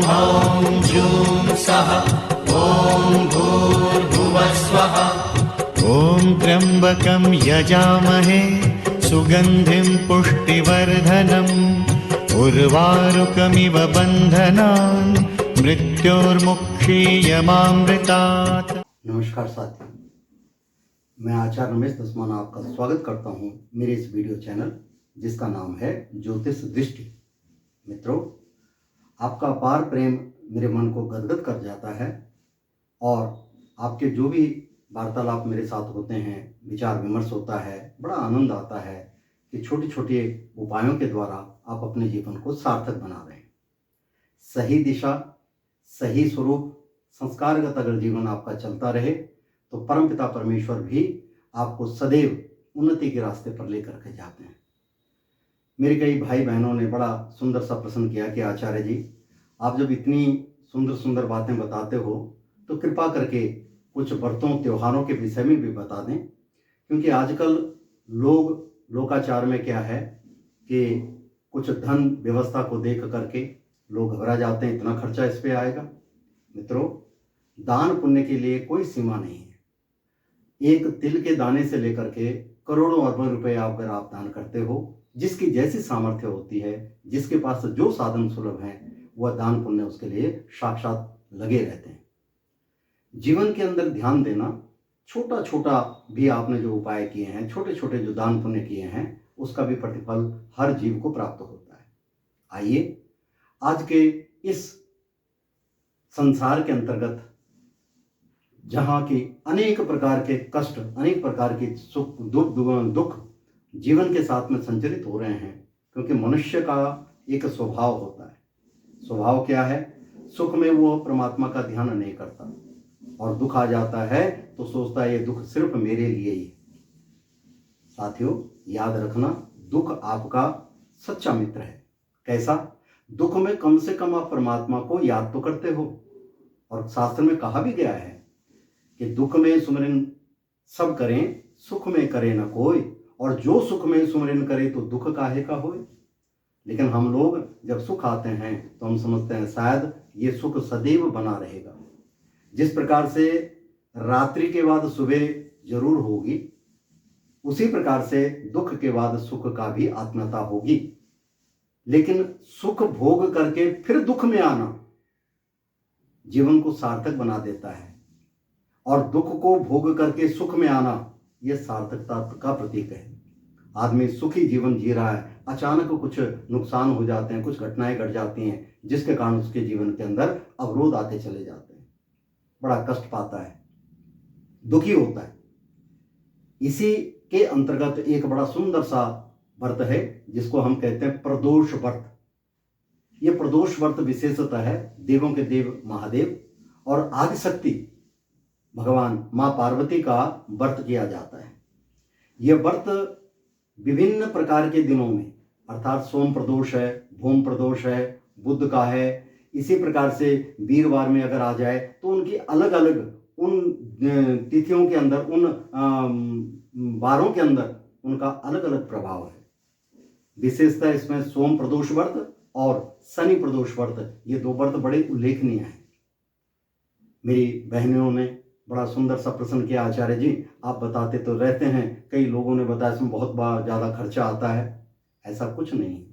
ह्रौं जूं सः ॐ भूर्भुवः स्वः। ॐ त्र्यम्बकं यजामहे सुगन्धिं पुष्टिवर्धनम् उर्वारुकमिव बन्धनान् मृत्योर्मुक्षीयमामृतात्। नमस्कार साथियों, मैं आचार्य रमेश दसमाना आपका स्वागत करता हूं मेरे इस वीडियो चैनल जिसका नाम है ज्योतिष दृष्टि। मित्रों, आपका अपार प्रेम मेरे मन को गदगद कर जाता है और आपके जो भी वार्तालाप मेरे साथ होते हैं, विचार विमर्श होता है, बड़ा आनंद आता है कि छोटे छोटे उपायों के द्वारा आप अपने जीवन को सार्थक बना रहे हैं। सही दिशा, सही स्वरूप, संस्कारगत अगर जीवन आपका चलता रहे तो परमपिता परमेश्वर भी आपको सदैव उन्नति के रास्ते पर लेकर के जाते हैं। मेरे कई भाई बहनों ने बड़ा सुंदर सा प्रश्न किया कि आचार्य जी, आप जब इतनी सुंदर सुंदर बातें बताते हो तो कृपा करके कुछ व्रतों त्योहारों के विषय में भी बता दें, क्योंकि आजकल लोकाचार में क्या है कि कुछ धन व्यवस्था को देख करके लोग घबरा जाते हैं, इतना खर्चा इस पे आएगा। मित्रों, दान पुण्य के लिए कोई सीमा नहीं है। एक तिल के दाने से लेकर के करोड़ों अरबों रुपए अगर आप दान करते हो, जिसकी जैसी सामर्थ्य होती है, जिसके पास जो साधन सुलभ हैं, वह दान पुण्य उसके लिए साक्षात लगे रहते हैं। जीवन के अंदर ध्यान देना, छोटा छोटा भी आपने जो उपाय किए हैं, छोटे छोटे जो दान पुण्य किए हैं, उसका भी प्रतिफल हर जीव को प्राप्त होता है। आइए आज के इस संसार के अंतर्गत जहाँ की अनेक प्रकार के कष्ट, अनेक प्रकार के सुख दुख जीवन के साथ में संचरित हो रहे हैं, क्योंकि मनुष्य का एक स्वभाव होता है। स्वभाव क्या है? सुख में वो परमात्मा का ध्यान नहीं करता और दुख आ जाता है तो सोचता है ये दुख सिर्फ मेरे लिए ही है। साथियों, याद रखना, दुख आपका सच्चा मित्र है। कैसा? दुख में कम से कम आप परमात्मा को याद तो करते हो, और शास्त्र में कहा भी गया है कि दुख में सुमिरन सब करें, सुख में करे न कोई, और जो सुख में सुमिरन करे तो दुख काहे का होए। लेकिन हम लोग जब सुख आते हैं तो हम समझते हैं शायद ये सुख सदैव बना रहेगा। जिस प्रकार से रात्रि के बाद सुबह जरूर होगी, उसी प्रकार से दुख के बाद सुख का भी आत्मता होगी। लेकिन सुख भोग करके फिर दुख में आना जीवन को सार्थक बना देता है, और दुख को भोग करके सुख में आना यह सार्थकता का प्रतीक है। आदमी सुखी जीवन जी रहा है, अचानक कुछ नुकसान हो जाते हैं, कुछ घटनाएं घट जाती हैं, जिसके कारण उसके जीवन के अंदर अवरोध आते चले जाते हैं, बड़ा कष्ट पाता है, दुखी होता है। इसी के अंतर्गत एक बड़ा सुंदर सा व्रत है जिसको हम कहते हैं प्रदोष व्रत। यह प्रदोष व्रत विशेषतः है देवों के देव महादेव और आदिशक्ति भगवान मां पार्वती का व्रत किया जाता है। यह व्रत विभिन्न प्रकार के दिनों में, अर्थात सोम प्रदोष है, भूम प्रदोष है, बुध का है, इसी प्रकार से वीरवार में अगर आ जाए तो उनकी अलग अलग उन तिथियों के अंदर, उन वारों के अंदर उनका अलग अलग प्रभाव है। विशेषतः इसमें सोम प्रदोष व्रत और शनि प्रदोष व्रत, ये दो व्रत बड़े उल्लेखनीय हैं। मेरी बहनों ने बड़ा सुंदर सा प्रश्न किया, आचार्य जी आप बताते तो रहते हैं, कई लोगों ने बताया इसमें बहुत ज़्यादा खर्चा आता है। ऐसा कुछ नहीं है।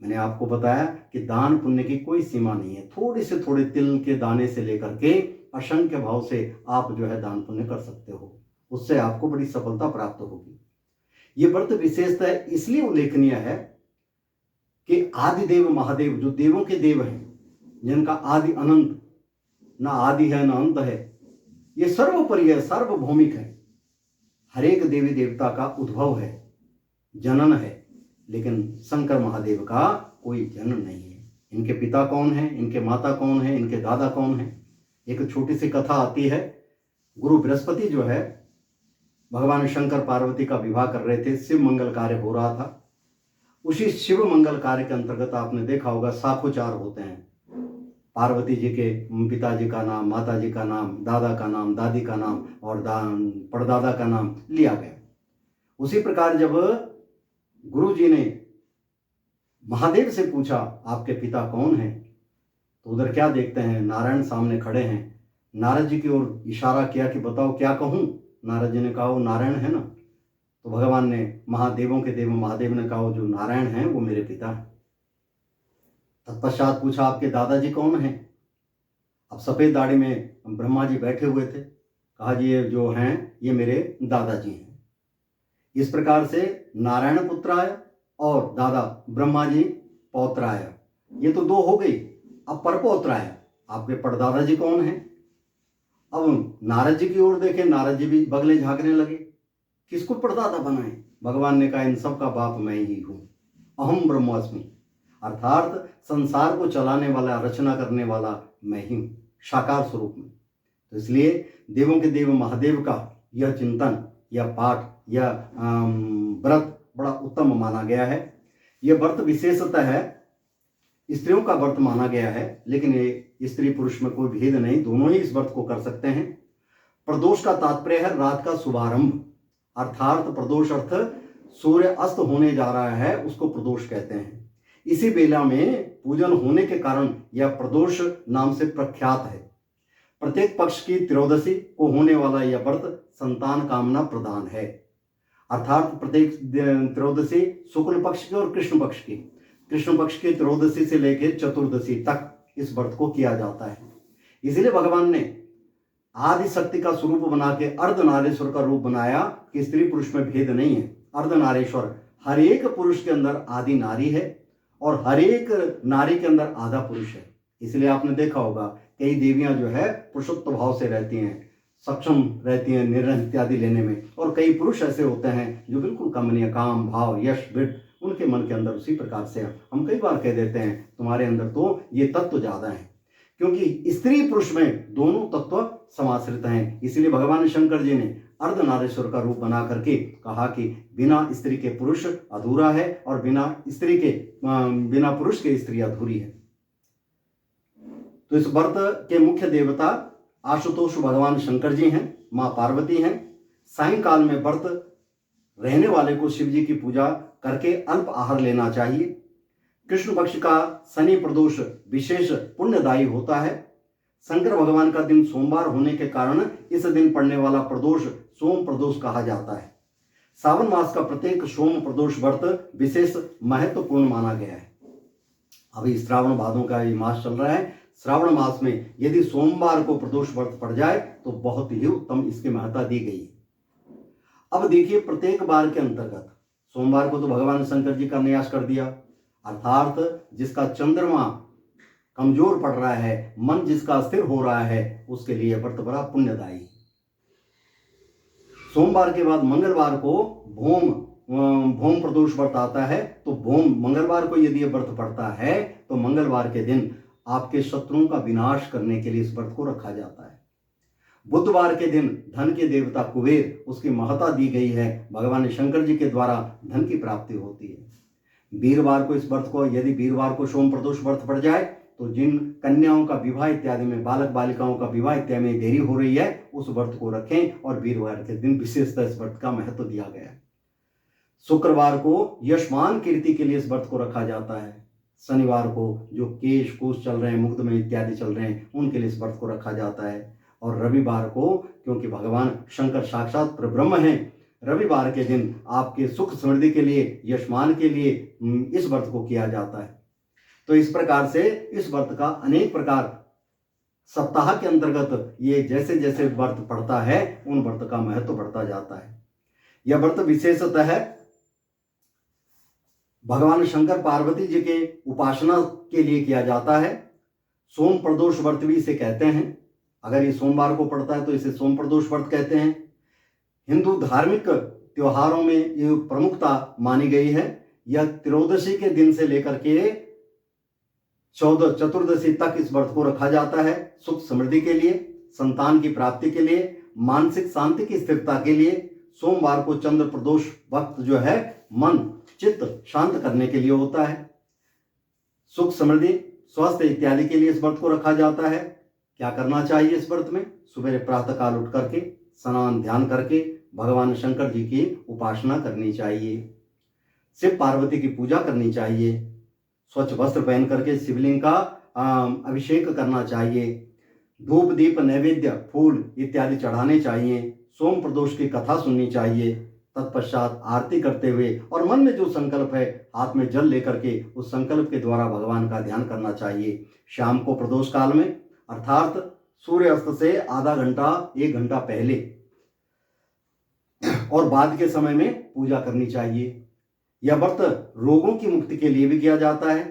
मैंने आपको बताया कि दान पुण्य की कोई सीमा नहीं है। थोड़े से थोड़े तिल के दाने से लेकर के असंख्य भाव से आप जो है दान पुण्य कर सकते हो, उससे आपको बड़ी सफलता प्राप्त होगी। ये व्रत विशेषतः इसलिए उल्लेखनीय है कि आदिदेव महादेव, जो देवों के देव हैं, जिनका आदि अनंत, ना आदि है ना अंत है, ये सर्वोपरि है, सार्वभौमिक है। हर एक देवी देवता का उद्भव है, जनन है, लेकिन शंकर महादेव का कोई जनन नहीं है। इनके पिता कौन है, इनके माता कौन है, इनके दादा कौन है? एक छोटी सी कथा आती है। गुरु बृहस्पति जो है, भगवान शंकर पार्वती का विवाह कर रहे थे, शिव मंगल कार्य हो रहा था। उसी शिव मंगल कार्य के अंतर्गत आपने देखा होगा साखोचार होते हैं। पार्वती जी के पिताजी का नाम, माता जी का नाम, दादा का नाम, दादी का नाम और परदादा का नाम लिया गया। उसी प्रकार जब गुरु जी ने महादेव से पूछा आपके पिता कौन हैं, तो उधर क्या देखते हैं, नारायण सामने खड़े हैं। नारद जी की ओर इशारा किया कि बताओ क्या कहूँ। नारद जी ने कहा वो नारायण है ना। तो भगवान ने, महादेवों के देव महादेव ने कहा जो नारायण हैं वो मेरे पिता हैं। तत्पश्चात पूछा आपके दादाजी कौन हैं। अब सफेद दाढ़ी में ब्रह्मा जी बैठे हुए थे। कहा जी ये जो हैं ये मेरे दादाजी हैं। इस प्रकार से नारायण पुत्राय और दादा ब्रह्मा जी पौत्राय, ये तो दो हो गई। अब परपौत्राय, आपके परदादा जी कौन हैं। अब नारद जी की ओर देखे, नारद जी भी बगले झांकने लगे, किसको परदादा बनाए। भगवान ने कहा इन सब का बाप मैं ही हूं, अहम ब्रह्मास्मि, अर्थात संसार को चलाने वाला, रचना करने वाला मैं ही हूं, साकार स्वरूप में। तो इसलिए देवों के देव महादेव का यह चिंतन, यह पाठ, यह व्रत बड़ा उत्तम माना गया है। यह व्रत विशेषतः है स्त्रियों का व्रत माना गया है, लेकिन ये स्त्री पुरुष में कोई भेद नहीं, दोनों ही इस व्रत को कर सकते हैं। प्रदोष का तात्पर्य है रात का शुभारंभ, अर्थात प्रदोष अर्थ सूर्य अस्त होने जा रहा है, उसको प्रदोष कहते हैं। इसी बेला में पूजन होने के कारण यह प्रदोष नाम से प्रख्यात है। प्रत्येक पक्ष की त्रयोदशी को होने वाला यह व्रत संतान कामना प्रदान है, अर्थात प्रत्येक त्रयोदशी शुक्ल पक्ष की और कृष्ण पक्ष की, कृष्ण पक्ष की त्रयोदशी से लेकर चतुर्दशी तक इस व्रत को किया जाता है। इसलिए भगवान ने आदि शक्ति का स्वरूप बना के अर्धनारीश्वर का रूप बनाया कि स्त्री पुरुष में भेद नहीं है। अर्धनारीश्वर, हर एक पुरुष के अंदर आदि नारी है और हर एक नारी के अंदर आधा पुरुष है। इसलिए आपने देखा होगा कई देवियां जो है पुरुषत्व भाव से रहती हैं, सक्षम रहती हैं निर्णय इत्यादि लेने में, और कई पुरुष ऐसे होते हैं जो बिल्कुल कमनीय, काम भाव यश वृत्ति उनके मन के अंदर उसी प्रकार से। हम कई बार कह देते हैं तुम्हारे अंदर तो ये तत्व ज्यादा है, क्योंकि स्त्री पुरुष में दोनों तत्व समाश्रित हैं। इसलिए भगवान शंकर जी ने अर्धनारीश्वर का रूप बना करके कहा कि बिना स्त्री के पुरुष अधूरा है और बिना पुरुष के स्त्री अधूरी है। तो इस व्रत के मुख्य देवता आशुतोष भगवान शंकर जी हैं, मां पार्वती हैं। सायंकाल में व्रत रहने वाले को शिव जी की पूजा करके अल्प आहार लेना चाहिए। कृष्ण पक्ष का शनि प्रदोष विशेष पुण्यदायी होता है। शंकर भगवान का दिन सोमवार होने के कारण इस दिन पड़ने वाला प्रदोष सोम प्रदोष कहा जाता है। सावन मास का प्रत्येक सोम प्रदोष व्रत विशेष महत्वपूर्ण माना गया है। अभी श्रावण भादों का ये मास चल रहा है। श्रावण मास में यदि सोमवार को प्रदोष व्रत पड़ जाए तो बहुत ही उत्तम इसकी महत्ता दी गई है। अब देखिए, प्रत्येक बार के अंतर्गत सोमवार को तो भगवान शंकर जी का न्यास कर दिया, अर्थात जिसका चंद्रमा कमजोर पड़ रहा है, मन जिसका स्थिर हो रहा है, उसके लिए व्रत बड़ा पुण्यदायी। सोमवार के बाद मंगलवार को भोम प्रदोष व्रत आता है। तो मंगलवार को यदि यह व्रत पड़ता है तो मंगलवार के दिन आपके शत्रुओं का विनाश करने के लिए इस व्रत को रखा जाता है। बुधवार के दिन धन के देवता कुबेर, उसकी महत्ता दी गई है, भगवान शंकर जी के द्वारा धन की प्राप्ति होती है। वीरवार को इस व्रत को, यदि वीरवार को सोम प्रदोष व्रत पड़ जाए तो जिन कन्याओं का विवाह इत्यादि में, बालक बालिकाओं का विवाह इत्यादि में देरी हो रही है, उस व्रत को रखें, और वीरवार के दिन विशेषतः इस व्रत का महत्व दिया गया है। शुक्रवार को यशमान कीर्ति के लिए इस व्रत को रखा जाता है। शनिवार को जो केश कोश चल रहे हैं, मुग्ध में इत्यादि चल रहे हैं, उनके लिए इस व्रत को रखा जाता है। और रविवार को, क्योंकि भगवान शंकर साक्षात परब्रह्म हैं, रविवार के दिन आपके सुख समृद्धि के लिए, यशमान के लिए इस व्रत को किया जाता है। तो इस प्रकार से इस व्रत का अनेक प्रकार सप्ताह के अंतर्गत ये जैसे जैसे व्रत पड़ता है उन व्रत का महत्व बढ़ता जाता है। यह व्रत विशेषतः है भगवान शंकर पार्वती जी के उपासना के लिए किया जाता है। सोम प्रदोष व्रत भी इसे कहते हैं। अगर ये सोमवार को पड़ता है तो इसे सोम प्रदोष व्रत कहते हैं। हिंदू धार्मिक त्योहारों में ये प्रमुखता मानी गई है। यह त्रयोदशी के दिन से लेकर के चतुर्दशी तक इस व्रत को रखा जाता है। सुख समृद्धि के लिए, संतान की प्राप्ति के लिए, मानसिक शांति की स्थिरता के लिए। सोमवार को चंद्र प्रदोष वक्त जो है मन चित्त शांत करने के लिए होता है। सुख समृद्धि स्वास्थ्य इत्यादि के लिए इस व्रत को रखा जाता है। क्या करना चाहिए इस व्रत में? सुबह प्रातः काल उठ करके स्नान ध्यान करके भगवान शंकर जी की उपासना करनी चाहिए। शिव पार्वती की पूजा करनी चाहिए। स्वच्छ वस्त्र पहन करके शिवलिंग का अभिषेक करना चाहिए, धूप दीप नैवेद्य फूल इत्यादि चढ़ाने चाहिए, सोम प्रदोष की कथा सुननी चाहिए। तत्पश्चात आरती करते हुए और मन में जो संकल्प है हाथ में जल लेकर के उस संकल्प के द्वारा भगवान का ध्यान करना चाहिए। शाम को प्रदोष काल में अर्थात सूर्यास्त से आधा घंटा 1 घंटा पहले और बाद के समय में पूजा करनी चाहिए। यह व्रत रोगों की मुक्ति के लिए भी किया जाता है।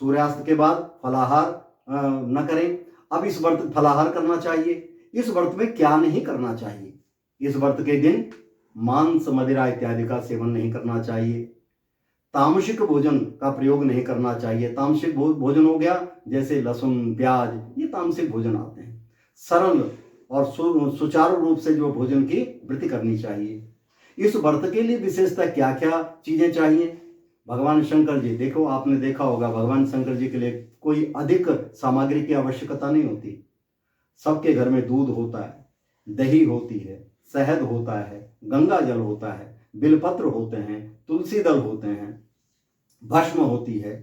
सूर्यास्त के बाद फलाहार न करें। अब इस व्रत फलाहार करना चाहिए। इस व्रत में क्या नहीं करना चाहिए? इस व्रत के दिन मांस मदिरा इत्यादि का सेवन नहीं करना चाहिए। तामसिक भोजन का प्रयोग नहीं करना चाहिए। तामसिक भोजन हो गया जैसे लहसुन प्याज, ये तामसिक भोजन आते हैं। सरल और सुचारू रूप से जो भोजन की वृत्ति करनी चाहिए। इस व्रत के लिए विशेषतः क्या क्या चीजें चाहिए? भगवान शंकर जी, देखो आपने देखा होगा भगवान शंकर जी के लिए कोई अधिक सामग्री की आवश्यकता नहीं होती। सबके घर में दूध होता है, दही होती है, शहद होता है, गंगा जल होता है, बिलपत्र होते हैं, तुलसी दल होते हैं, भस्म होती है,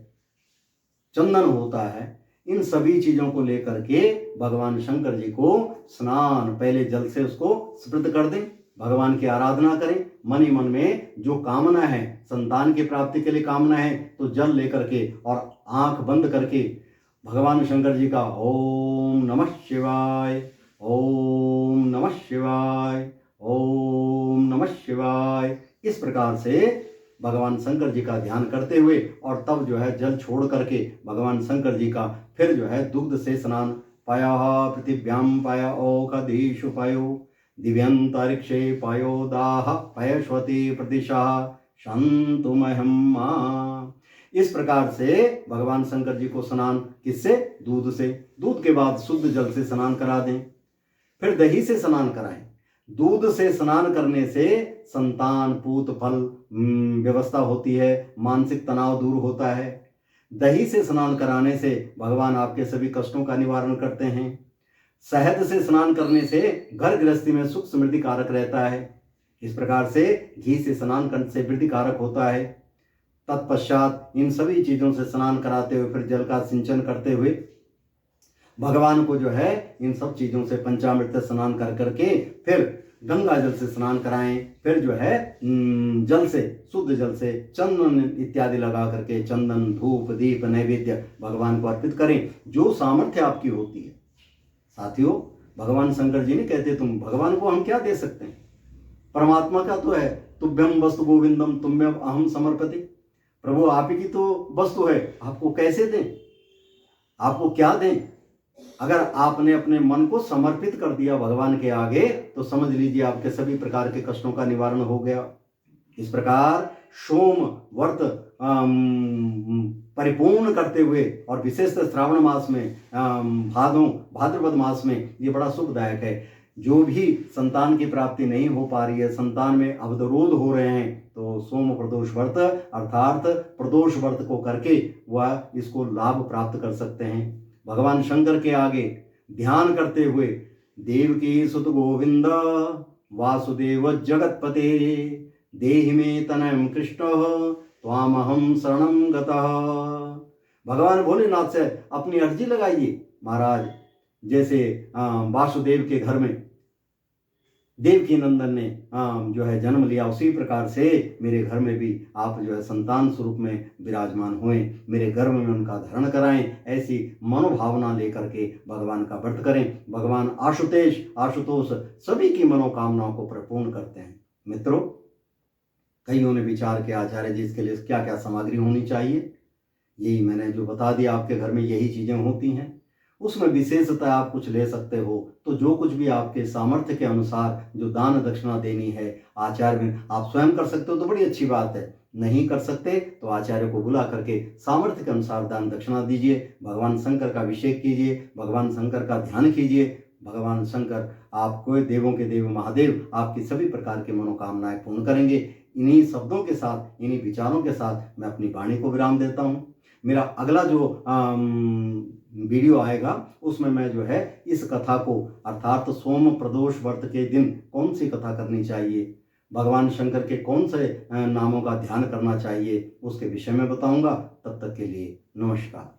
चंदन होता है। इन सभी चीजों को लेकर के भगवान शंकर जी को स्नान पहले जल से उसको स्मृत कर दें, भगवान की आराधना करें। मन ही मन में जो कामना है, संतान की प्राप्ति के लिए कामना है, तो जल लेकर के और आंख बंद करके भगवान शंकर जी का ओम नमः शिवाय, ओम नमः शिवाय, ओम नमः शिवाय, इस प्रकार से भगवान शंकर जी का ध्यान करते हुए और तब जो है जल छोड़ करके भगवान शंकर जी का फिर जो है दुग्ध से स्नान। पाया पृथिव्याम पाया औषधीषु पायो दिव्यंतरिक्षे पायो दाह पयश्वती प्रतिशा शांतुमहम्मा। इस प्रकार से भगवान शंकर जी को स्नान किससे? दूध से। दूध के बाद शुद्ध जल से स्नान करा दें, फिर दही से स्नान कराएं। दूध से स्नान करने से संतान पूत फल व्यवस्था होती है, मानसिक तनाव दूर होता है। दही से स्नान कराने से भगवान आपके सभी कष्टों का निवारण करते हैं। शहद से स्नान करने से घर गृहस्थी में सुख समृद्धि कारक रहता है। इस प्रकार से घी से स्नान करने से वृद्धि कारक होता है। तत्पश्चात इन सभी चीजों से स्नान कराते हुए फिर जल का सिंचन करते हुए भगवान को जो है इन सब चीजों से पंचामृत स्नान कर करके फिर गंगा जल से स्नान कराएं। फिर जो है जल से, शुद्ध जल से चंदन इत्यादि लगा करके चंदन धूप दीप नैवेद्य भगवान को अर्पित करें, जो सामर्थ्य आपकी होती है। साथियों, भगवान शंकर जी ने कहते तुम भगवान को हम क्या दे सकते हैं? परमात्मा का तो है तुभ्यम वस्तु गोविंदम तुम्हें अहम समर्पति। प्रभु आप ही की तो वस्तु है, आपको कैसे दें? आपको क्या दें? अगर आपने अपने मन को समर्पित कर दिया भगवान के आगे तो समझ लीजिए आपके सभी प्रकार के कष्टों का निवारण हो गया। इस प्रकार सोम व्रत परिपूर्ण करते हुए और विशेषतः श्रावण मास में भाद्रपद मास में ये बड़ा शुभदायक है। जो भी संतान की प्राप्ति नहीं हो पा रही है, संतान में अवरोध हो रहे हैं, तो सोम प्रदोष व्रत अर्थात प्रदोष व्रत को करके वह इसको लाभ प्राप्त कर सकते हैं। भगवान शंकर के आगे ध्यान करते हुए देवकी सुत गोविंद वासुदेव जगतपते देहि मे तनयं कृष्ण त्वामहं शरणं गतः। भगवान भोलेनाथ से अपनी अर्जी लगाइए। महाराज, जैसे वासुदेव के घर में देवकी नंदन ने जो है जन्म लिया, उसी प्रकार से मेरे घर में भी आप जो है संतान स्वरूप में विराजमान हुए, मेरे गर्भ में उनका धारण कराएं। ऐसी मनोभावना लेकर के भगवान का व्रत करें। भगवान आशुतोष सभी की मनोकामनाओं को परिपूर्ण करते हैं। मित्रों, कईयों ने विचार किया आचार्य जी इसके लिए क्या क्या सामग्री होनी चाहिए। यही मैंने जो बता दिया, आपके घर में यही चीजें होती हैं। उसमें विशेषतः आप कुछ ले सकते हो, तो जो कुछ भी आपके सामर्थ्य के अनुसार जो दान दक्षिणा देनी है आचार्य में आप स्वयं कर सकते हो तो बड़ी अच्छी बात है। नहीं कर सकते तो आचार्य को बुला करके सामर्थ्य के अनुसार दान दक्षिणा दीजिए। भगवान शंकर का अभिषेक कीजिए, भगवान शंकर का ध्यान कीजिए। भगवान शंकर आपको देवों के देव महादेव आपकी सभी प्रकार की मनोकामनाएं पूर्ण करेंगे। इन्हीं शब्दों के साथ, इन्हीं विचारों के साथ मैं अपनी वाणी को विराम देता हूँ। मेरा अगला जो वीडियो आएगा उसमें मैं जो है इस कथा को अर्थात सोम प्रदोष व्रत के दिन कौन सी कथा करनी चाहिए, भगवान शंकर के कौन से नामों का ध्यान करना चाहिए, उसके विषय में बताऊंगा। तब तक के लिए नमस्कार।